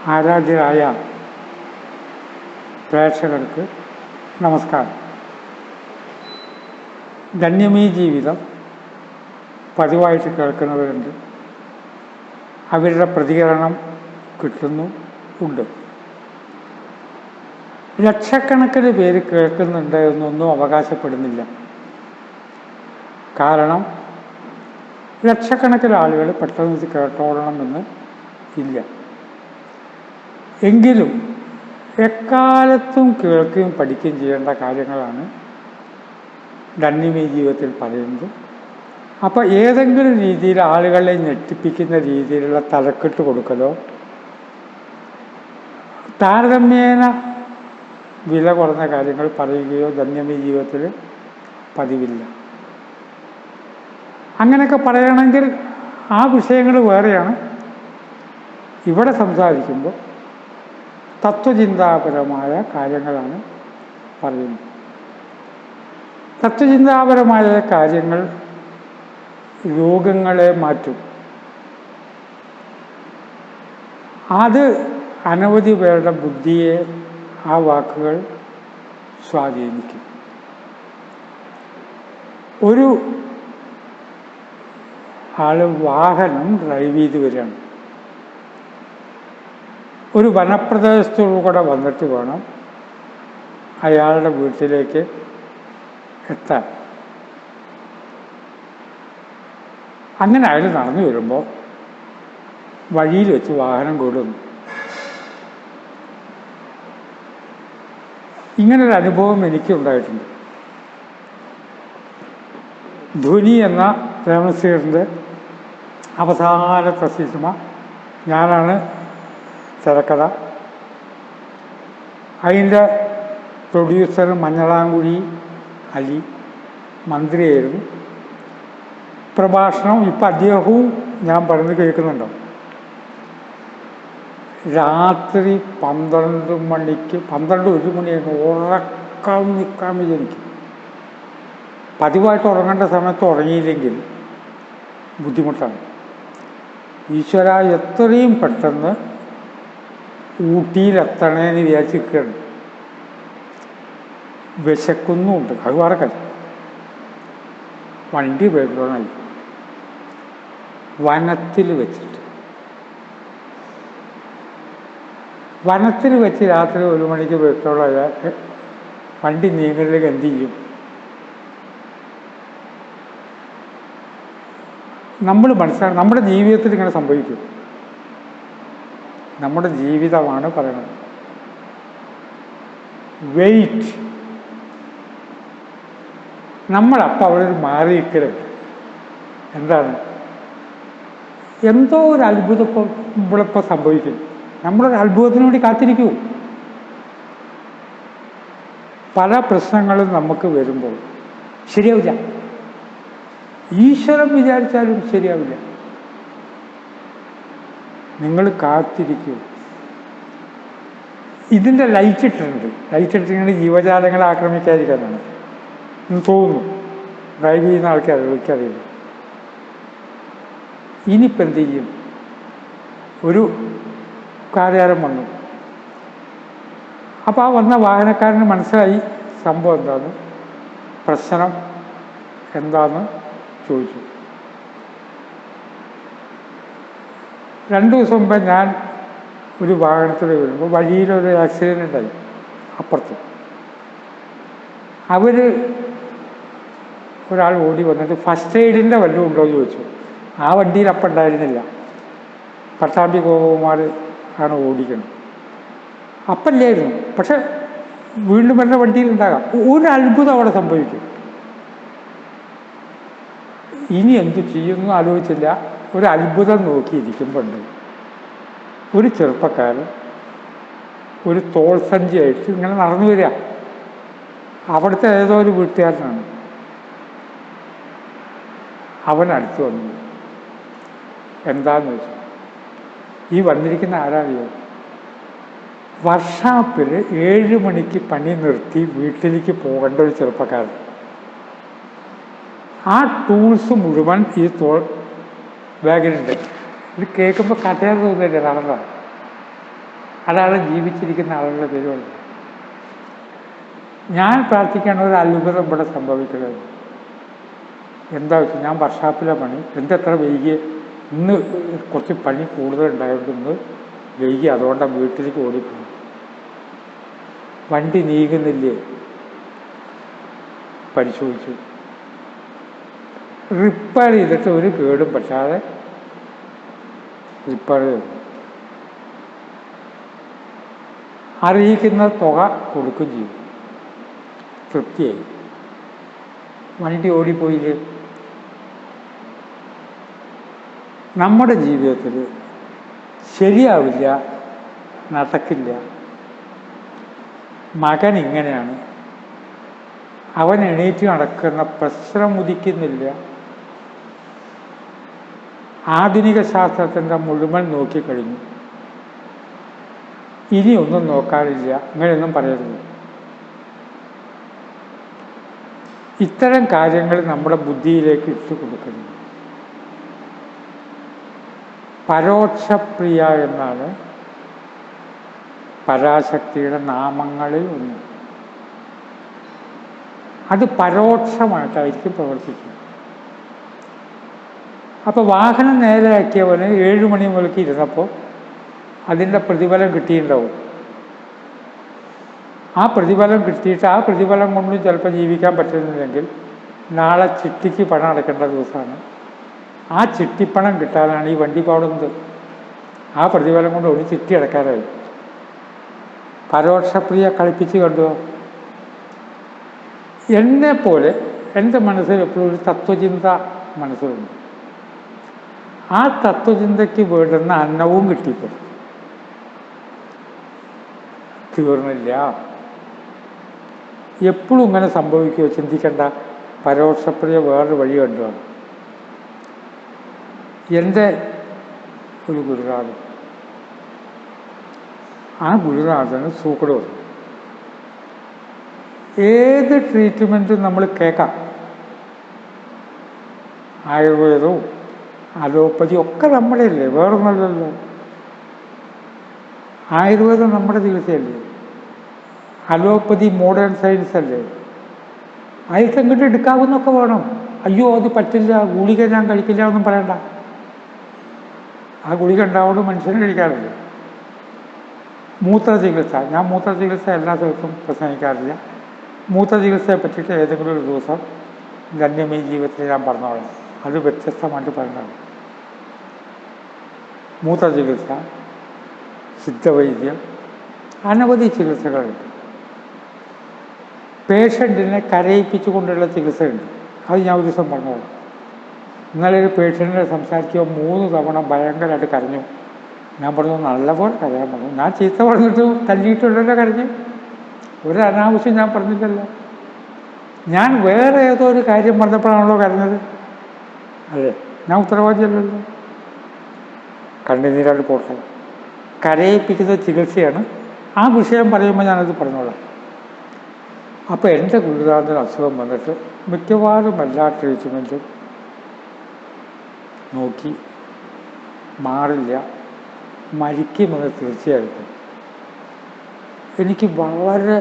ആരാധ്യരായ പ്രേക്ഷകർക്ക് നമസ്കാരം. ധന്യമീ ജീവിതം പതിവായിട്ട് കേൾക്കുന്നവരുണ്ട്, അവരുടെ പ്രതികരണം ഉണ്ട്. ലക്ഷക്കണക്കിന് പേര് കേൾക്കുന്നുണ്ട് എന്നൊന്നും അവകാശപ്പെടുന്നില്ല. കാരണം ലക്ഷക്കണക്കിന് ആളുകൾ പെട്ടെന്ന് ഇത് കേട്ടോളണമെന്ന് ഇല്ല. എങ്കിലും എക്കാലത്തും കേൾക്കുകയും പഠിക്കുകയും ചെയ്യേണ്ട കാര്യങ്ങളാണ് ധന്യമീ ജീവിതത്തിൽ പറയുന്നത്. അപ്പോൾ ഏതെങ്കിലും രീതിയിൽ ആളുകളെ ഞെട്ടിപ്പിക്കുന്ന രീതിയിലുള്ള തലക്കെട്ട് കൊടുക്കലോ താരതമ്യേന വില കുറഞ്ഞ കാര്യങ്ങൾ പറയുകയോ ധന്യമീ ജീവിതത്തിൽ പതിവില്ല. അങ്ങനെയൊക്കെ പറയണമെങ്കിൽ ആ വിഷയങ്ങൾ വേറെയാണ്. ഇവിടെ സംസാരിക്കുമ്പോൾ തത്വചിന്താപരമായ കാര്യങ്ങളാണ് പറയുന്നത്. തത്വചിന്താപരമായ കാര്യങ്ങൾ രോഗങ്ങളെ മാറ്റും. അത് അനവധി പേരുടെ ബുദ്ധിയെ ആ വാക്കുകൾ സ്വാധീനിക്കും. ഒരു ആൾ വാഹനം ഡ്രൈവ് ചെയ്ത് വരികയാണ്. ഒരു വനപ്രദേശത്തുകൂടെ വന്നിട്ട് വേണം അയാളുടെ വീട്ടിലേക്ക് എത്താൻ. അങ്ങനെ അയാൾ നടന്നു വരുമ്പോൾ വഴിയിൽ വെച്ച് വാഹനം കൂടുന്നു. ഇങ്ങനൊരു അനുഭവം എനിക്കുണ്ടായിട്ടുണ്ട്. ധ്വനി എന്ന പ്രേംനസീറിൻ്റെ അവസാനത്തെ സിനിമ ഞാനാണ് തിരക്കഥ. അതിൻ്റെ പ്രൊഡ്യൂസർ മഞ്ഞളാംകുഴി അലി മന്ത്രിയായിരുന്നു. പ്രഭാഷണം ഇപ്പം അദ്ദേഹവും ഞാൻ പറയുന്നത് കേൾക്കുന്നുണ്ടോ. രാത്രി 12 മണിക്ക് 1 മണിയായിരുന്നു. ഉറക്കം നിൽക്കാൻ വിചാരിക്കും. പതിവായിട്ട് ഉറങ്ങേണ്ട സമയത്ത് ഉറങ്ങിയില്ലെങ്കിൽ ബുദ്ധിമുട്ടാണ്. ഈശ്വര എത്രയും പെട്ടെന്ന് ഊട്ടിയിലെത്തണേന്ന് വിചാരിച്ചിരിക്കുകയാണ്. വിശക്കുന്നുമുണ്ട്. അത് വേറെ കാര്യം. വണ്ടി പെട്രോളായി വനത്തിൽ വെച്ചിട്ട് രാത്രി 1 മണിക്ക് പെട്രോളായാൽ വണ്ടി നീങ്ങലിലേക്ക് എന്ത് ചെയ്യും? നമ്മൾ മനസ്സിലാക്കണം, നമ്മുടെ ജീവിതത്തിൽ ഇങ്ങനെ സംഭവിക്കും. നമ്മുടെ ജീവിതമാണ് പറയുന്നത്. വെയിറ്റ് നമ്മളപ്പം അവിടെ മാറി നിൽക്കരുത്. എന്താണ്? എന്തോ ഒരു അത്ഭുതം ഇവിടെപ്പോൾ സംഭവിക്കും. നമ്മളൊരു അത്ഭുതത്തിന് വേണ്ടി കാത്തിരിക്കൂ. പല പ്രശ്നങ്ങളും നമുക്ക് വരുമ്പോൾ ശരിയാവില്ല. ഈശ്വരൻ വിചാരിച്ചാലും ശരിയാവില്ല. നിങ്ങൾ കാത്തിരിക്കൂ. ഇതിൻ്റെ ലൈറ്റ് ഇട്ടിട്ടുണ്ട് ജീവജാലങ്ങളെ ആക്രമിക്കാതിരിക്കാനാണ് എന്ന് തോന്നുന്നു. ഡ്രൈവ് ചെയ്യുന്ന ആൾക്കാർ എനിക്കറിയില്ല. ഇനിയിപ്പോൾ എന്ത് ചെയ്യും? ഒരു കാര്യം വന്നു. അപ്പോൾ ആ വന്ന വാഹനക്കാരന് മനസ്സിലായി സംഭവം എന്താന്ന്, പ്രശ്നം എന്താന്ന് ചോദിച്ചു. 2 ദിവസം മുമ്പ് ഞാൻ ഒരു വാഹനത്തിൽ വരുമ്പോൾ വഴിയിലൊരു ആക്സിഡൻ്റ് ഉണ്ടായി. അപ്പുറത്ത് ഒരാൾ ഓടി വന്നിട്ട് ഫസ്റ്റ് എയ്ഡിൻ്റെ വല്ലതും ഉണ്ടോ എന്ന് ചോദിച്ചു. ആ വണ്ടിയിൽ അപ്പം ഉണ്ടായിരുന്നില്ല. പട്ടാമ്പി ഗോപകുമാർ ആണ് ഓടിക്കുന്നത്. അപ്പല്ലായിരുന്നു. പക്ഷെ വീണ്ടും വരുന്ന വണ്ടിയിലുണ്ടാകാം. ഒരു അത്ഭുതം അവിടെ സംഭവിക്കും. ഇനി എന്തു ചെയ്യുമെന്ന് ആലോചിച്ചില്ല. ഒരു അത്ഭുതം നോക്കിയിരിക്കുമ്പോണ്ട് ഒരു ചെറുപ്പക്കാരൻ ഒരു തോൾ സഞ്ചിയായിട്ട് ഇങ്ങനെ നടന്നു വരിക. അവിടുത്തെ ഏതോ ഒരു വീട്ടുകാരനാണ്. അവനടുത്ത് വന്നു. എന്താന്ന് വെച്ചു, ഈ വന്നിരിക്കുന്ന ആരാറിയോ? വർക്ക്ഷോപ്പിൽ 7 മണിക്ക് പണി നിർത്തി വീട്ടിലേക്ക് പോകേണ്ട ഒരു ചെറുപ്പക്കാരൻ. ആ ടൂൾസ് മുഴുവൻ ഈ ബാഗിലുണ്ട്. ഇത് കേൾക്കുമ്പോൾ കഥയാൻ തോന്നില്ല, നടന്നതാണ്. അതാണ് ജീവിച്ചിരിക്കുന്ന ആളുകളുടെ പേര് പറഞ്ഞത്. ഞാൻ പ്രാർത്ഥിക്കുകയാണ് ഒരു അത്ഭുതം ഇവിടെ സംഭവിക്കുന്നത്. എന്താ വെച്ചാൽ ഞാൻ വർക്ക്ഷോപ്പിലെ പണി എന്തെത്ര വൈകി ഇന്ന് കുറച്ച് പണി കൂടുതലുണ്ടായതുകൊണ്ട് ഇന്ന് വൈകി, അതുകൊണ്ടാണ് വീട്ടിലേക്ക് ഓടിപ്പോകും. വണ്ടി നീങ്ങുന്നില്ലേ പരിശോധിച്ചു, റിപ്പയർ ചെയ്തിട്ട് ഒരു കേടും പറ്റാതെ റിപ്പയർ ചെയ്തു. അറിയിക്കുന്ന തുക കൊടുക്കുകയും ചെയ്യും. തൃപ്തിയായി. വണ്ടി ഓടിപ്പോയില്ലേ? നമ്മുടെ ജീവിതത്തിൽ ശരിയാവില്ല, നടക്കില്ല. മകൻ ഇങ്ങനെയാണ്, അവൻ എണീറ്റ് നടക്കുന്ന പ്രശ്നം ഉദിക്കുന്നില്ല. ആധുനിക ശാസ്ത്രത്തിൻ്റെ മുഴുവൻ നോക്കിക്കഴിഞ്ഞു, ഇനിയൊന്നും നോക്കാനില്ല, ഇങ്ങനെയൊന്നും പറയരുത്. ഇത്തരം കാര്യങ്ങൾ നമ്മുടെ ബുദ്ധിയിലേക്ക് ഇട്ട് കൊടുക്കുന്നു. പരോക്ഷപ്രിയ എന്നാണ് പരാശക്തിയുടെ നാമങ്ങളിൽ ഒന്ന്. അത് പരോക്ഷമായിട്ടായിരിക്കും പ്രവർത്തിക്കുന്നത്. അപ്പോൾ വാഹനം നേരെയാക്കിയവന് 7 മണി മുതൽക്ക് ഇരുന്നപ്പോൾ അതിൻ്റെ പ്രതിഫലം കിട്ടിയിട്ടുണ്ടാവും. ആ പ്രതിഫലം കിട്ടിയിട്ട് ആ പ്രതിഫലം കൊണ്ട് ചിലപ്പോൾ ജീവിക്കാൻ പറ്റുന്നില്ലെങ്കിൽ നാളെ ചിട്ടിക്ക് പണം അടയ്ക്കേണ്ട ദിവസമാണ്. ആ ചിട്ടിപ്പണം കിട്ടാനാണ് ഈ വണ്ടി പാടുന്നത്. ആ പ്രതിഫലം കൊണ്ട് ഒരു ചിട്ടി അടയ്ക്കാനായി. പരോക്ഷപ്രിയ കളിപ്പിച്ച് കണ്ടുവോ? എന്നെപ്പോലെ എൻ്റെ മനസ്സിൽ എപ്പോഴും ഒരു തത്വചിന്ത മനസ്സിലുണ്ട്. ആ തത്വചിന്തയ്ക്ക് വേണ്ടുന്ന അന്നവും കിട്ടിയപ്പോൾ തീർന്നില്ല. എപ്പോഴും ഇങ്ങനെ സംഭവിക്കുമോ? ചിന്തിക്കേണ്ട. പരോക്ഷപ്രിയ വേറൊരു വഴി കണ്ടുമാണ്. എൻ്റെ ഒരു ഗുരുനാഥൻ, ആ ഗുരുനാഥന് സൂക്കട് വന്നു. ഏത് ട്രീറ്റ്മെൻറ്റും നമ്മൾ കേൾക്കാം, ആയുർവേദവും അലോപ്പതിയും ഒക്കെ നമ്മുടെ അല്ലേ, വേറൊന്നല്ലല്ലോ. ആയുർവേദം നമ്മുടെ ചികിത്സയല്ലേ, അലോപ്പതി മോഡേൺ സയൻസ് അല്ലേ. അതിങ്ങോട്ട് എടുക്കാവുന്നൊക്കെ വേണം. അയ്യോ അത് പറ്റില്ല, ഗുളിക ഞാൻ കഴിക്കില്ല എന്നും പറയണ്ട. ആ ഗുളിക ഉണ്ടാവുകൊണ്ട് മനുഷ്യന് കഴിക്കാറില്ല. മൂത്ര ചികിത്സ, ഞാൻ മൂത്ര ചികിത്സ എല്ലാ ദിവസവും പ്രസംഗിക്കാറില്ല. മൂത്ര ചികിത്സയെ പറ്റിയിട്ട് ഏതെങ്കിലും ഒരു ദിവസം ധന്യമേ ജീവിതത്തിൽ ഞാൻ പറഞ്ഞോളാം. അത് വ്യത്യസ്തമായിട്ട് പറഞ്ഞതാണ്. മൂത്ര ചികിത്സ, സിദ്ധവൈദ്യം, അനവധി ചികിത്സകളുണ്ട്. പേഷ്യൻറ്റിനെ കരയിപ്പിച്ചുകൊണ്ടുള്ള ചികിത്സയുണ്ട്. അത് ഞാൻ ഒരു ദിവസം പറഞ്ഞോളാം. ഇന്നലെ ഒരു പേഷ്യൻറ്റിനെ സംസാരിക്കുമ്പോൾ 3 തവണ ഭയങ്കരമായിട്ട് കരഞ്ഞു. ഞാൻ പറഞ്ഞു നല്ലപോലെ കരയാൻ പറഞ്ഞു. ഞാൻ ചീത്ത പറഞ്ഞിട്ട് തല്ലിയിട്ടുള്ളല്ലോ കരഞ്ഞു. ഒരു അനാവശ്യം ഞാൻ പറഞ്ഞില്ലല്ലോ. ഞാൻ വേറെ ഏതോ ഒരു കാര്യം പറഞ്ഞപ്പോഴാണല്ലോ കരഞ്ഞത്. അതെ, ഞാൻ ഉത്തരവാദിയല്ലല്ലോ. കണ്ണുനീരായിട്ട് പോട്ടെ. കരയിപ്പിക്കുന്ന ചികിത്സയാണ്. ആ വിഷയം പറയുമ്പോൾ ഞാനത് പറഞ്ഞോളാം. അപ്പോൾ എൻ്റെ ഗുരുനാഥന് അസുഖം വന്നിട്ട് മിക്കവാറും എല്ലാ ട്രീറ്റ്മെൻറ്റും നോക്കി മാറില്ല, മരിക്കുമെന്ന് തീർച്ചയായിട്ടും. എനിക്ക് വളരെ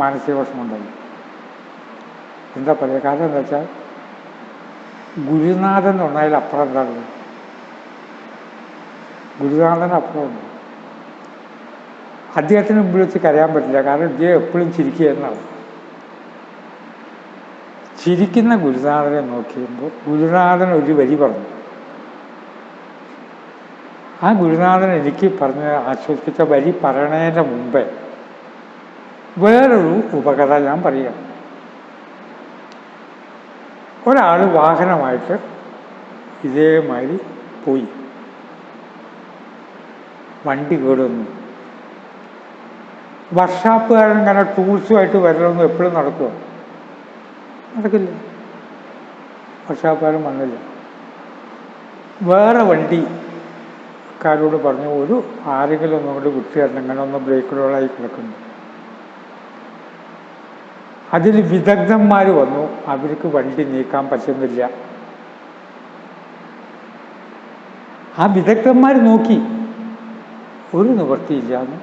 മാനസിക വിഷമമുണ്ടായി. എന്താ പറയുക? കാരണം എന്താ വെച്ചാൽ ഗുരുനാഥൻ എന്ന് പറഞ്ഞാൽ അപ്പുറം എന്താണ്? ഗുരുനാഥൻ അപ്പുറമുണ്ട്. അദ്ദേഹത്തിന് മുമ്പിൽ വെച്ച് കരയാൻ പറ്റില്ല. കാരണം അദ്ദേഹം എപ്പോഴും ചിരിക്കുക എന്നാണ്. ചിരിക്കുന്ന ഗുരുനാഥനെ നോക്കിയുമ്പോൾ ഗുരുനാഥൻ ഒരു വരി പറഞ്ഞു. ആ ഗുരുനാഥൻ എനിക്ക് പറഞ്ഞ് ആശ്വസിപ്പിച്ച വരി പറയണതിൻ്റെ മുമ്പേ വേറൊരു ഉപകഥ ഞാൻ പറയുക. ഒരാൾ വാഹനമായിട്ട് ഇതേമാതിരി പോയി, വണ്ടി കേടുവന്നു. വർക്ക്ഷോപ്പുകാരൻ ഇങ്ങനെ ടൂൾസുമായിട്ട് വരലൊന്നും എപ്പോഴും നടക്കുമോ? നടക്കില്ല. വർക്ക്ഷോപ്പുകാരൻ വന്നില്ല. വേറെ വണ്ടിക്കാരോട് പറഞ്ഞു ഒരു ആരെങ്കിലും ഒന്നുകൊണ്ട് വിട്ടുതരണം, ഇങ്ങനെ ഒന്ന് ബ്രേക്ക് റോളായി കിടക്കുന്നു. അതിൽ വിദഗ്ധന്മാർ വന്നു. അവർക്ക് വണ്ടി നീക്കാൻ പറ്റുന്നില്ല. ആ വിദഗ്ധന്മാർ നോക്കി, ഒരു നിവൃത്തിയില്ല എന്ന്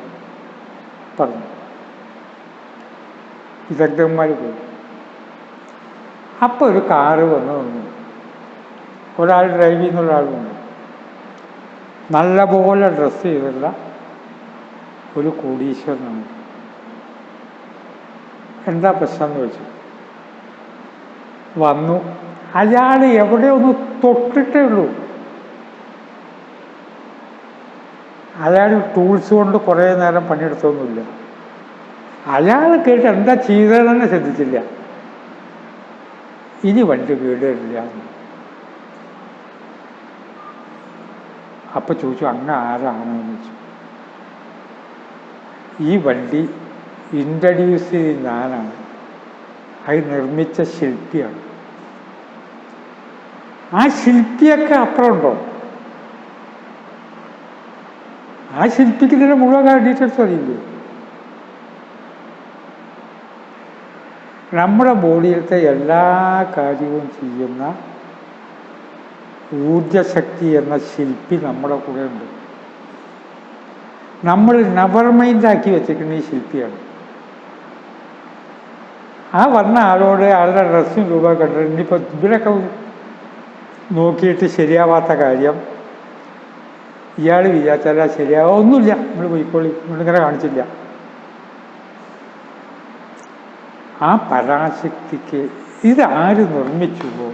പറഞ്ഞു. വിദഗ്ധന്മാർ പോയി. അപ്പോൾ ഒരു കാറ് വന്നു നിന്നു. ഒരാൾ ഡ്രൈവ് ചെയ്യുന്ന ഒരാൾ വന്നു. നല്ലപോലെ ഡ്രസ്സ് ചെയ്തുള്ള ഒരു കോടീശ്വരനാണ്. എന്താ പ്രശ്നം എന്ന് ചോദിച്ചു. വന്നു. അയാൾ എവിടെ ഒന്ന് തൊട്ടിട്ടേ ഉള്ളൂ. അയാൾ ടൂൾസ് കൊണ്ട് കുറേ നേരം പണിയെടുത്തൊന്നുമില്ല. അയാൾ കേട്ട് എന്താ ചെയ്തതെന്ന് ശ്രദ്ധിച്ചില്ല. ഇനി വണ്ടി വീടില്ല. അപ്പം ചോദിച്ചു, അങ്ങ് ആരാണെന്ന് ചോദിച്ചു. ഈ വണ്ടി ഇൻട്രഡ്യൂസ് ചെയ്ത് ഞാനാണ്, അത് നിർമ്മിച്ച ശില്പിയാണ്. ആ ശില്പിയൊക്കെ അപ്പുറമുണ്ടോ? ആ ശില്പിക്ക് ഇതിൻ്റെ മുഴുവൻ ഡീറ്റെയിൽസ് അറിയില്ലേ? നമ്മുടെ ബോഡിയിലത്തെ എല്ലാ കാര്യവും ചെയ്യുന്ന ഊർജശക്തി എന്ന ശില്പി നമ്മുടെ കൂടെ ഉണ്ട്. നമ്മൾ നെവർ മൈൻഡാക്കി വെച്ചിരിക്കുന്ന ഈ ശില്പിയാണ്. ആ വന്ന ആളോട് ആളുടെ ഡ്രസ്സും രൂപ കണ്ടു. ഇനിയിപ്പോൾ ഇവരൊക്കെ നോക്കിയിട്ട് ശരിയാവാത്ത കാര്യം ഇയാൾ വിചാരിച്ചാൽ ശരിയാവുക ഒന്നുമില്ല, നമ്മൾ പോയിക്കോളി, നമ്മളിങ്ങനെ കാണിച്ചില്ല. ആ പരാശക്തിക്ക് ഇതാര് നിർമ്മിച്ചുവോ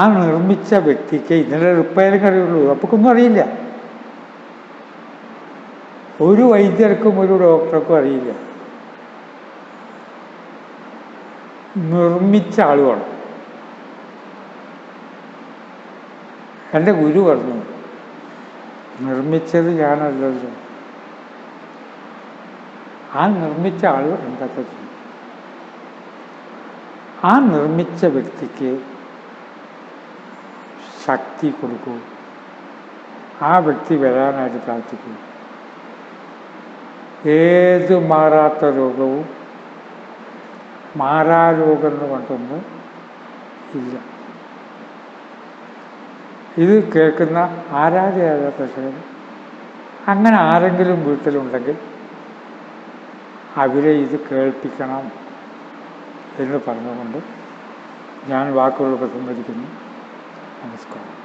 ആ നിർമ്മിച്ച വ്യക്തിക്ക് ഇന്നലെ റിപ്പയറിങ് അറിയുള്ളൂ, അപ്പൊക്കൊന്നും അറിയില്ല. ഒരു വൈദ്യർക്കും ഒരു ഡോക്ടർക്കും അറിയില്ല. നിർമ്മിച്ച ആളുമാണ്. എൻ്റെ ഗുരു പറഞ്ഞു, നിർമ്മിച്ചത് ഞാനല്ലല്ലോ. ആ നിർമ്മിച്ച ആൾ എന്തൊക്കെ ചെയ്യും? ആ നിർമ്മിച്ച വ്യക്തിക്ക് ശക്തി കൊടുക്കൂ, ആ വ്യക്തി വരാനായിട്ട് പ്രാർത്ഥിക്കൂ. ഏത് മാറാത്ത രോഗവും മാറാരോഗം എന്ന് കൊണ്ടൊന്നും ഇല്ല. ഇത് കേൾക്കുന്ന ആരാധയായ പ്രശ്നം അങ്ങനെ ആരെങ്കിലും വീട്ടിലുണ്ടെങ്കിൽ അവരെ ഇത് കേൾപ്പിക്കണം എന്ന് പറഞ്ഞുകൊണ്ട് ഞാൻ വാക്കുകൾ ഉപസംഹരിക്കുന്നു. നമസ്കാരം.